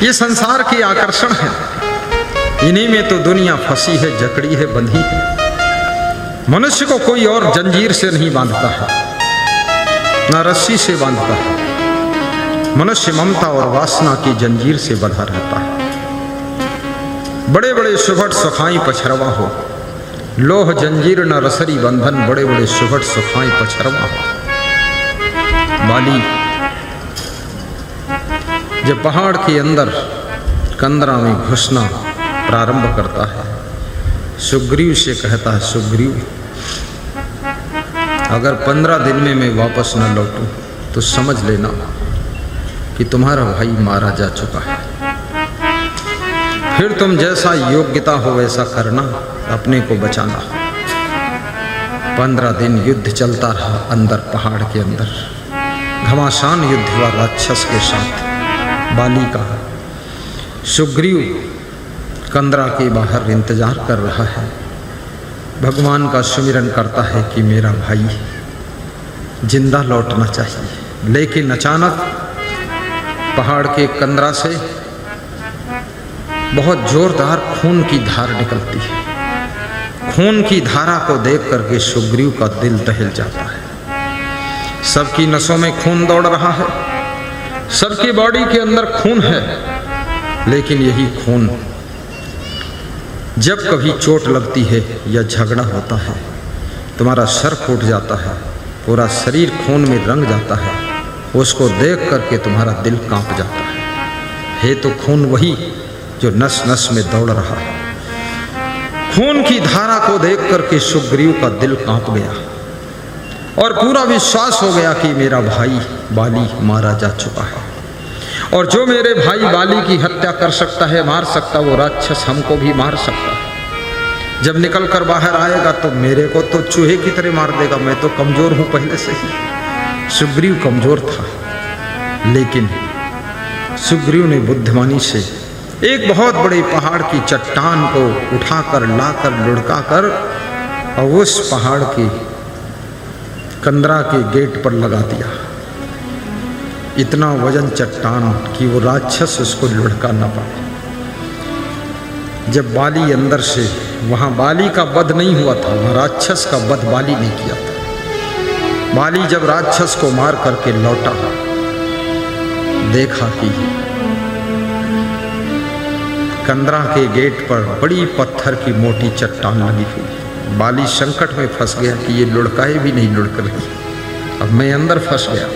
ये संसार की आकर्षण है, इन्हीं में तो दुनिया फंसी है, जकड़ी है, बंधी है। मनुष्य को कोई और जंजीर से नहीं बांधता है, न रस्सी से बांधता है। मनुष्य ममता और वासना की जंजीर से बंधा रहता है। बड़े बड़े सुभट सुखाई पछरवा हो, लोह जंजीर न रसरी बंधन, बड़े बड़े सुभट सुखाई पछरवा हो। बाली जब पहाड़ के अंदर कंदरा में घुसना प्रारंभ करता है, सुग्रीव से कहता है, सुग्रीव अगर 15 दिन में मैं वापस न लौटूं तो समझ लेना कि तुम्हारा भाई मारा जा चुका है। फिर तुम जैसा योग्यता हो वैसा करना, अपने को बचाना। 15 दिन युद्ध चलता रहा अंदर, पहाड़ के अंदर घमासान युद्ध हुआ राक्षस के साथ। बाली का सुग्रीव कंदरा के बाहर इंतजार कर रहा है, भगवान का सुमिरन करता है कि मेरा भाई जिंदा लौटना चाहिए। लेकिन अचानक पहाड़ के कंदरा से बहुत जोरदार खून की धार निकलती है। खून की धारा को देख करके सुग्रीव का दिल दहल जाता है। सबकी नसों में खून दौड़ रहा है, सबकी बॉडी के अंदर खून है, लेकिन यही खून जब कभी चोट लगती है या झगड़ा होता है, तुम्हारा सर फूट जाता है, पूरा शरीर खून में रंग जाता है, उसको देख करके तुम्हारा दिल कांप जाता है तो खून वही जो नस नस में दौड़ रहा है। खून की धारा को देख करके सुग्रीव का दिल कांप गया और पूरा विश्वास हो गया कि मेरा भाई बाली मारा जा चुका है, और जो मेरे भाई बाली की हत्या कर सकता है, मार सकता, वो राक्षस हमको भी मार सकता है। जब निकल कर बाहर आएगा तो मेरे को तो चूहे की तरह मार देगा, मैं तो कमजोर हूं पहले से ही। सुग्रीव कमजोर था, लेकिन सुग्रीव ने बुद्धिमानी से एक बहुत बड़े पहाड़ की चट्टान को उठाकर लाकर लुढ़काकर और उस पहाड़ के कंदरा के गेट पर लगा दिया। इतना वजन चट्टान कि वो राक्षस उसको लुढ़का न पाए। जब बाली अंदर से, वहां बाली का वध नहीं हुआ था, वहां राक्षस का वध बाली ने किया था। बाली जब राक्षस को मार करके लौटा, देखा कि कंदरा के गेट पर बड़ी पत्थर की मोटी चट्टान लगी हुई। बाली संकट में फंस गया कि ये लुढ़काए भी नहीं लुढ़क रही, अब मैं अंदर फंस गया।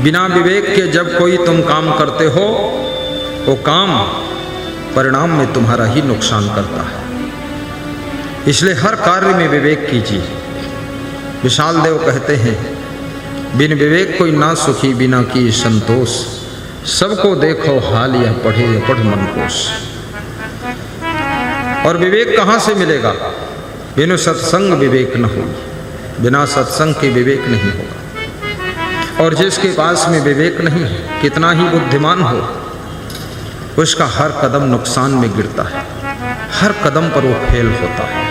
बिना विवेक के जब कोई तुम काम करते हो, वो काम परिणाम में तुम्हारा ही नुकसान करता है। इसलिए हर कार्य में विवेक कीजिए। विशाल देव कहते हैं, बिन विवेक कोई ना सुखी, बिना की संतोष, सबको देखो हाल या पढ़े या पढ़ मन कोश। और विवेक कहाँ से मिलेगा? बिनु सत्संग विवेक न हो, बिना सत्संग के विवेक नहीं होगा। और जिसके पास में विवेक नहीं है, कितना ही बुद्धिमान हो, उसका हर कदम नुकसान में गिरता है, हर कदम पर वो फेल होता है।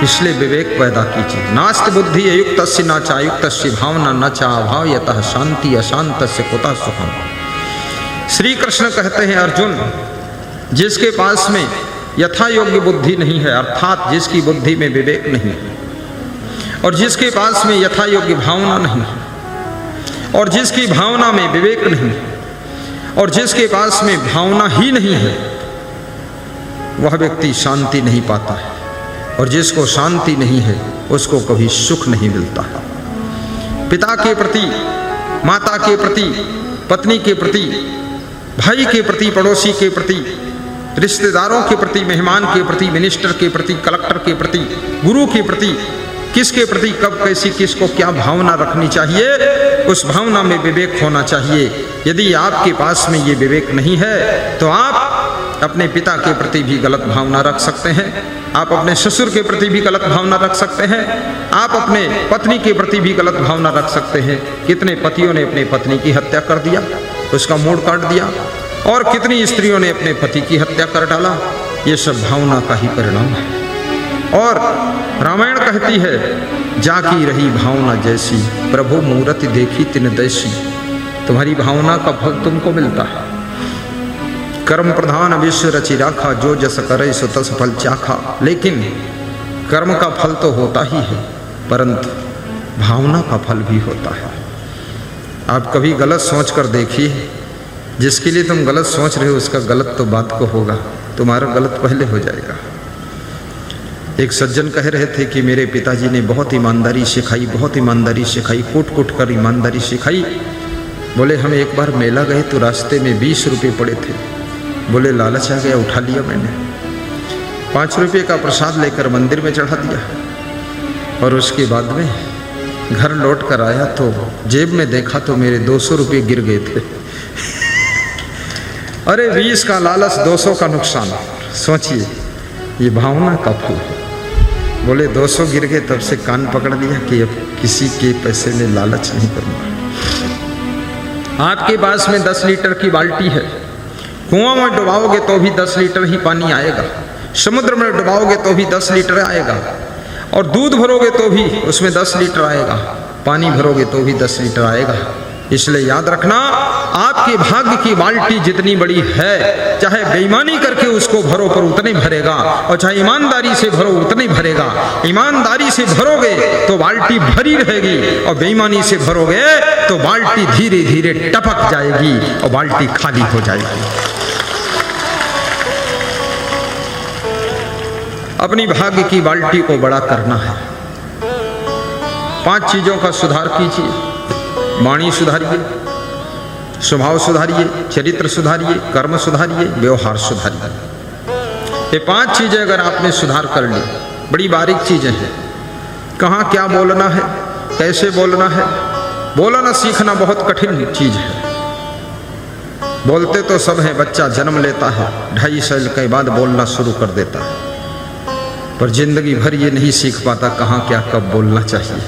इसलिए विवेक पैदा कीजिए। नास्ति बुद्धि अयुक्तस्य न चायुक्तस्य भावना न चा अभाव यतः शांति अशांतस्य कुतः सुखम। श्री कृष्ण कहते हैं, अर्जुन, जिसके पास में यथा योग्य बुद्धि नहीं है, अर्थात जिसकी बुद्धि में विवेक नहीं है, और जिसके पास में यथा योग्य भावना नहीं है, और जिसकी भावना में विवेक नहीं है, और जिसके पास में भावना ही नहीं है, वह व्यक्ति शांति नहीं पाता है। और जिसको शांति नहीं है, उसको कभी सुख नहीं मिलता है। पिता के प्रति, माता के प्रति, पत्नी के प्रति, भाई के प्रति, पड़ोसी के प्रति, रिश्तेदारों के प्रति, मेहमान के प्रति, मिनिस्टर के प्रति, कलेक्टर के प्रति, गुरु के प्रति, किसके प्रति कब कैसी किसको क्या भावना रखनी चाहिए, उस भावना में विवेक होना चाहिए। यदि आपके पास में ये विवेक नहीं है तो आप अपने पिता के प्रति भी गलत भावना रख सकते हैं, आप अपने ससुर के प्रति भी गलत भावना रख सकते हैं, आप अपने पत्नी के प्रति भी गलत भावना रख सकते हैं। कितने पतियों ने अपने पत्नी की हत्या कर दिया, उसका मूड काट दिया, और कितनी स्त्रियों ने अपने पति की हत्या कर डाला। ये सब भावना का ही परिणाम है। और रामायण कहती है, जाकी रही भावना जैसी, प्रभु मूरति देखी तिन दैसी। तुम्हारी भावना का फल तुमको मिलता है। कर्म प्रधान विश्व रचि राखा, जो जस करे सो तस फल चाखा। लेकिन कर्म का फल तो होता ही है, परंतु भावना का फल भी होता है। आप कभी गलत सोच कर देखिए, जिसके लिए तुम गलत सोच रहे हो उसका गलत तो बात को होगा, तुम्हारा गलत पहले हो जाएगा। एक सज्जन कह रहे थे कि मेरे पिताजी ने बहुत ईमानदारी सिखाई, बहुत ईमानदारी सिखाई, कूट कूट कर ईमानदारी सिखाई। बोले हम एक बार मेला गए तो रास्ते में 20 रुपये पड़े थे। बोले लालच आ गया, उठा लिया मैंने। 5 रुपये का प्रसाद लेकर मंदिर में चढ़ा दिया और उसके बाद में घर लौट कर आया तो जेब में देखा तो मेरे 200 रुपये गिर गए थे। अरे 20 का लालच, 200 का नुकसान। सोचिए, ये भावना का फल है। बोले 200 गिर गए, तब से कान पकड़ लिया कि अब किसी के पैसे में लालच नहीं करूँगा। आपके पास में 10 लीटर की बाल्टी है, कुआं में डुबाओगे तो भी 10 लीटर ही पानी आएगा, समुद्र में डुबाओगे तो भी 10 लीटर आएगा, और दूध भरोगे तो भी उसमें 10 लीटर आएगा, पानी भरोगे तो भी 10 लीटर आएगा। इसलिए याद रखना, आपके भाग्य की बाल्टी जितनी बड़ी है, चाहे बेईमानी करके उसको भरो पर उतने भरेगा, और चाहे ईमानदारी से भरो उतने भरेगा। ईमानदारी से भरोगे तो बाल्टी भरी रहेगी, और बेईमानी से भरोगे तो बाल्टी धीरे धीरे टपक जाएगी और बाल्टी खाली हो जाएगी। अपनी भाग्य की बाल्टी को बड़ा करना है। 5 चीजों का सुधार कीजिए। वाणी सुधारिए, स्वभाव सुधारिए, चरित्र सुधारिए, कर्म सुधारिए, व्यवहार सुधारिए। ये 5 चीजें अगर आपने सुधार कर ली, बड़ी बारीक चीजें हैं। कहाँ क्या बोलना है, कैसे बोलना है, बोलना सीखना बहुत कठिन चीज है। बोलते तो सब हैं, बच्चा जन्म लेता है, 2.5 साल के बाद बोलना शुरू कर देता है, पर जिंदगी भर ये नहीं सीख पाता कहाँ क्या कब बोलना चाहिए,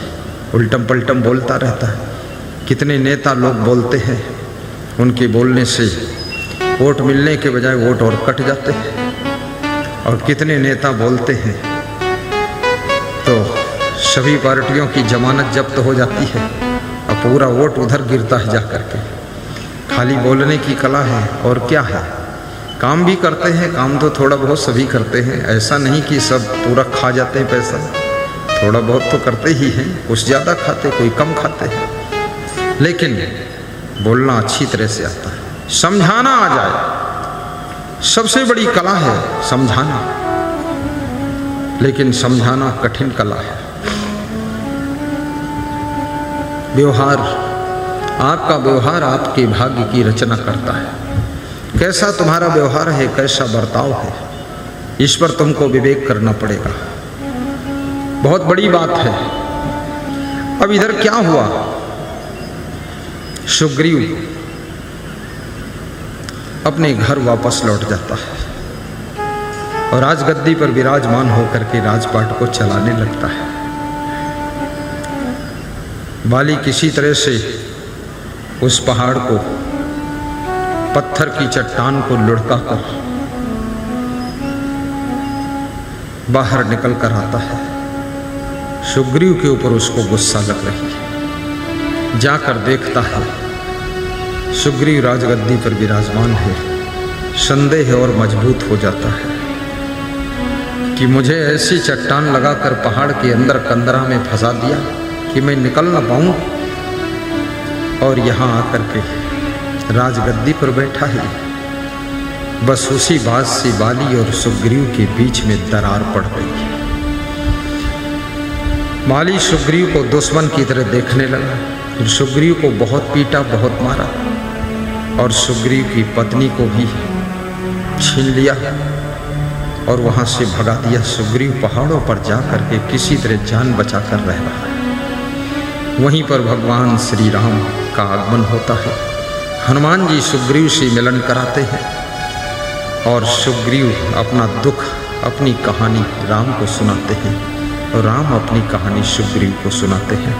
उल्टम पलटम बोलता रहता है। कितने नेता लोग बोलते हैं, उनके बोलने से वोट मिलने के बजाय वोट और कट जाते हैं, और कितने नेता बोलते हैं तो सभी पार्टियों की जमानत जब्त हो जाती है और पूरा वोट उधर गिरता है जा करके। खाली बोलने की कला है और क्या है। काम भी करते हैं, काम तो थोड़ा बहुत सभी करते हैं, ऐसा नहीं कि सब पूरा खा जाते हैं पैसा, थोड़ा बहुत तो करते ही हैं, कुछ ज़्यादा खाते कोई कम खाते हैं, लेकिन बोलना अच्छी तरह से आता है। समझाना आ जाए, सबसे बड़ी कला है समझाना, लेकिन समझाना कठिन कला है। व्यवहार, आपका व्यवहार आपके भाग्य की रचना करता है। कैसा तुम्हारा व्यवहार है, कैसा बर्ताव है, इस पर तुमको विवेक करना पड़ेगा। बहुत बड़ी बात है। अब इधर क्या हुआ, सुग्रीव अपने घर वापस लौट जाता है और राजगद्दी पर विराजमान होकर के राजपाट को चलाने लगता है। बाली किसी तरह से उस पहाड़ को, पत्थर की चट्टान को लुढ़का कर बाहर निकल कर आता है। सुग्रीव के ऊपर उसको गुस्सा लग रही है। जाकर देखता है सुग्रीव राजगद्दी पर विराजमान है। संदेह और मजबूत हो जाता है कि मुझे ऐसी चट्टान लगाकर पहाड़ के अंदर कंदरा में फंसा दिया कि मैं निकल ना पाऊं, और यहाँ आकर के राजगद्दी पर बैठा है। बस उसी बात से बाली और सुग्रीव के बीच में दरार पड़ गई। बाली सुग्रीव को दुश्मन की तरह देखने लगा, फिर सुग्रीव को बहुत पीटा, बहुत मारा, और सुग्रीव की पत्नी को भी छीन लिया और वहाँ से भगा दिया। सुग्रीव पहाड़ों पर जा कर के किसी तरह जान बचा कर रह रहा है। वहीं पर भगवान श्री राम का आगमन होता है। हनुमान जी सुग्रीव से मिलन कराते हैं और सुग्रीव अपना दुख, अपनी कहानी राम को सुनाते हैं और राम अपनी कहानी सुग्रीव को सुनाते हैं।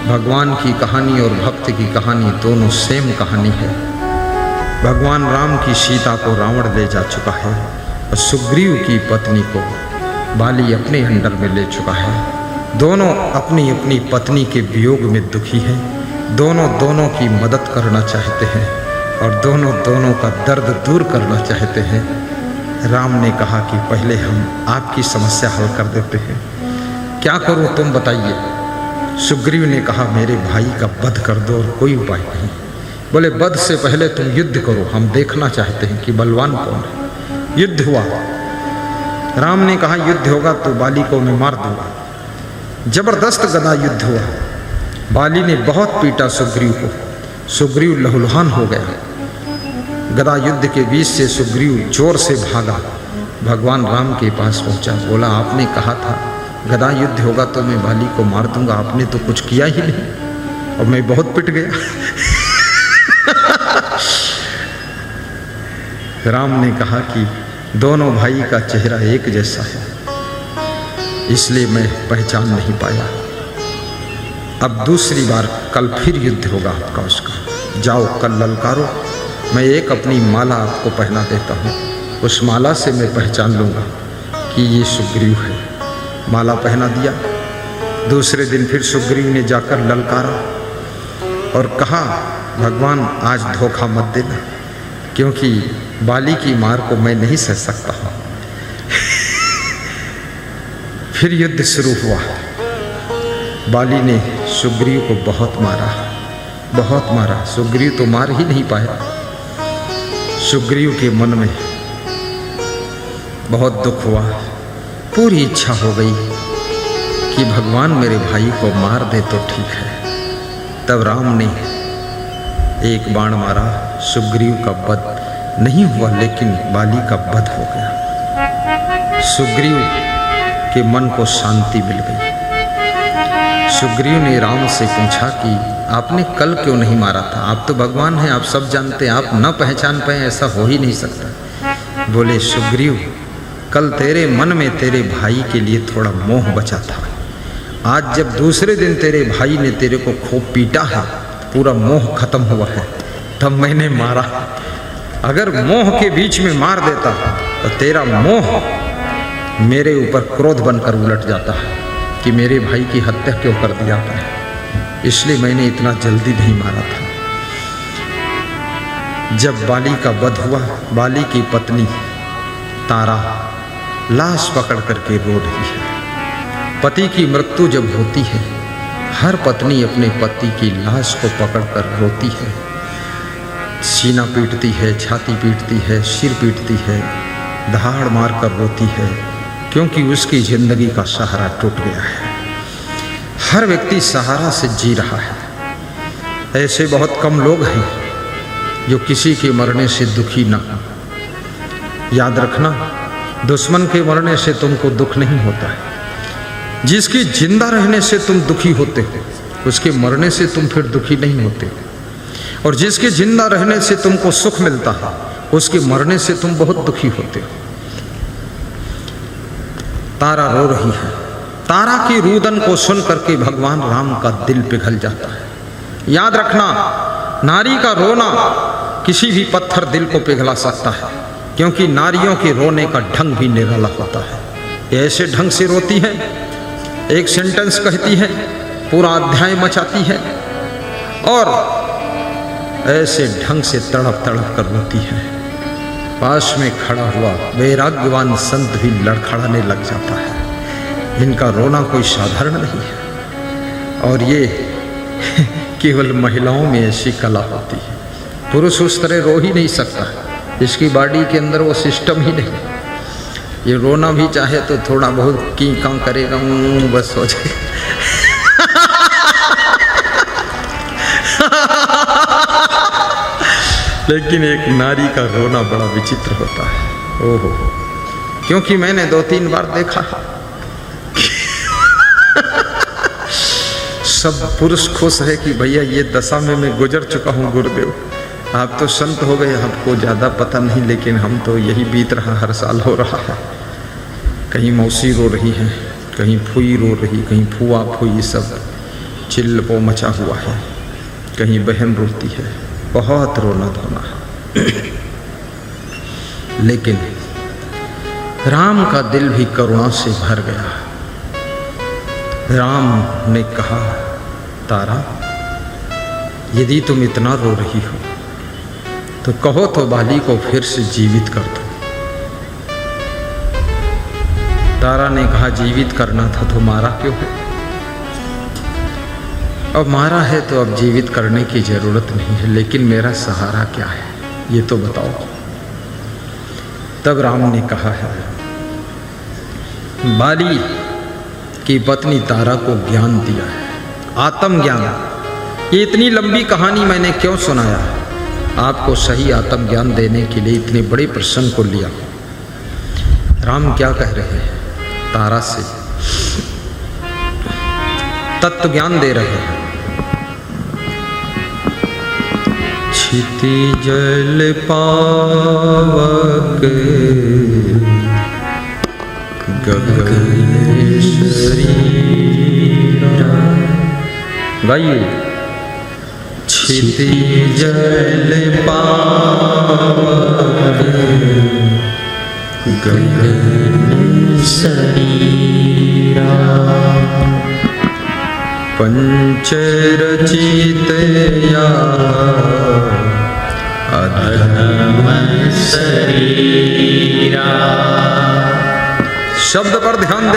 भगवान की कहानी और भक्त की कहानी दोनों सेम कहानी है। भगवान राम की सीता को रावण ले जा चुका है और सुग्रीव की पत्नी को बाली अपने अंडर में ले चुका है। दोनों अपनी अपनी पत्नी के वियोग में दुखी हैं। दोनों की मदद करना चाहते हैं और दोनों का दर्द दूर करना चाहते हैं। राम ने कहा कि पहले हम आपकी समस्या हल कर देते हैं, क्या करूं तुम बताइए। सुग्रीव ने कहा मेरे भाई का वध कर दो और कोई उपाय नहीं। बोले वध से पहले तुम युद्ध करो, हम देखना चाहते हैं कि बलवान कौन है। युद्ध हुआ। राम ने कहा युद्ध होगा तो बाली को मैं मार दूंगा। जबरदस्त गदा युद्ध हुआ। बाली ने बहुत पीटा सुग्रीव को, सुग्रीव लहूलुहान हो गया। गदा युद्ध के बीच से सुग्रीव जोर से भागा, भगवान राम के पास पहुंचा। बोला आपने कहा था गदा युद्ध होगा तो मैं बाली को मार दूंगा, आपने तो कुछ किया ही नहीं और मैं बहुत पिट गया। राम ने कहा कि दोनों भाई का चेहरा एक जैसा है, इसलिए मैं पहचान नहीं पाया। अब दूसरी बार कल फिर युद्ध होगा आपका उसका, जाओ कल ललकारो। मैं एक अपनी माला आपको पहना देता हूँ, उस माला से मैं पहचान लूँगा कि ये सुग्रीव है। माला पहना दिया। दूसरे दिन फिर सुग्रीव ने जाकर ललकारा और कहा भगवान आज धोखा मत देना, क्योंकि बाली की मार को मैं नहीं सह सकता हूँ। फिर युद्ध शुरू हुआ। बाली ने सुग्रीव को बहुत मारा। सुग्रीव तो मार ही नहीं पाया। सुग्रीव के मन में बहुत दुख हुआ। पूरी इच्छा हो गई कि भगवान मेरे भाई को मार दे तो ठीक है। तब राम ने एक बाण मारा। सुग्रीव का वध नहीं हुआ, लेकिन बाली का वध हो गया। सुग्रीव के मन को शांति मिल गई। सुग्रीव ने राम से पूछा कि आपने कल क्यों नहीं मारा था? आप तो भगवान हैं, आप सब जानते हैं, आप न पहचान पाए ऐसा हो ही नहीं सकता। बोले सुग्रीव कल तेरे मन में तेरे भाई के लिए थोड़ा मोह बचा था। आज जब दूसरे दिन तेरे भाई ने तेरे को खूब पीटा है, पूरा मोह खत्म हुआ है, तब मैंने मारा। अगर मोह के बीच में मार देता तो तेरा मोह मेरे ऊपर क्रोध बनकर उलट जाता है कि मेरे भाई की हत्या क्यों कर दिया था, इसलिए मैंने इतना जल्दी नहीं मारा था। जब बाली का वध हुआ, बाली की पत्नी तारा लाश पकड़ करके रो रही है। पति की मृत्यु जब होती है, हर पत्नी अपने पति की लाश को पकड़कर रोती है। सीना पीटती है, छाती पीटती है, सिर पीटती है, दहाड़ मारकर रोती है, क्योंकि उसकी जिंदगी का सहारा टूट गया है। हर व्यक्ति सहारा से जी रहा है। ऐसे बहुत कम लोग हैं जो किसी के मरने से दुखी ना हो। याद रखना, दुश्मन के मरने से तुमको दुख नहीं होता है। जिसके जिंदा रहने से तुम दुखी होते हो, उसके मरने से तुम फिर दुखी नहीं होते। और जिसके जिंदा रहने से तुमको सुख मिलता है, उसके मरने से तुम बहुत दुखी होते हो। तारा रो रही है। तारा की रुदन को सुन करके भगवान राम का दिल पिघल जाता है। याद रखना, नारी का रोना किसी भी पत्थर दिल को पिघला सकता है, क्योंकि नारियों के रोने का ढंग भी निराला होता है। ये ऐसे ढंग से रोती है, एक सेंटेंस कहती है, पूरा अध्याय मचाती है, और ऐसे ढंग से तड़प तड़प कर रोती है। पास में खड़ा हुआ वैराग्यवान संत भी लड़खड़ाने लग जाता है। इनका रोना कोई साधारण नहीं है, और ये केवल महिलाओं में ऐसी कला होती है। पुरुष उस तरह रो ही नहीं सकता, इसकी बॉडी के अंदर वो सिस्टम ही नहीं। ये रोना भी चाहे तो थोड़ा बहुत की काम करेगा, बस हो जाए। लेकिन एक नारी का रोना बड़ा विचित्र होता है। ओहो, क्योंकि मैंने 2-3 बार देखा है। सब पुरुष खुश है कि भैया ये दशा में मैं गुजर चुका हूँ गुरुदेव, आप तो संत हो गए, आपको ज़्यादा पता नहीं, लेकिन हम तो यही बीत रहा, हर साल हो रहा है। कहीं मौसी रो रही है, कहीं फूई रो रही, कहीं फूआ फूई, सब चिल्लपो मचा हुआ है। कहीं बहन रोती है, बहुत रोना धोना है। लेकिन राम का दिल भी करुणा से भर गया। राम ने कहा, तारा यदि तुम इतना रो रही हो तो कहो तो बाली को फिर से जीवित कर दो। तारा ने कहा जीवित करना था तो मारा क्यों है? अब मारा है तो अब जीवित करने की जरूरत नहीं है, लेकिन मेरा सहारा क्या है ये तो बताओ। तब राम ने कहा है, बाली की पत्नी तारा को ज्ञान दिया है, आत्म ज्ञान। ये इतनी लंबी कहानी मैंने क्यों सुनाया? आपको सही आत्म ज्ञान देने के लिए इतने बड़े प्रसंग को लिया। राम क्या कह रहे हैं? तारा से तत्व ज्ञान दे रहे हैं। क्षिति जल पावक गगन शरीरा। गाइए। क्षिति जल पावक गगन शरीरा। पंच रचित या अधम शरीरा। शब्द पर ध्यान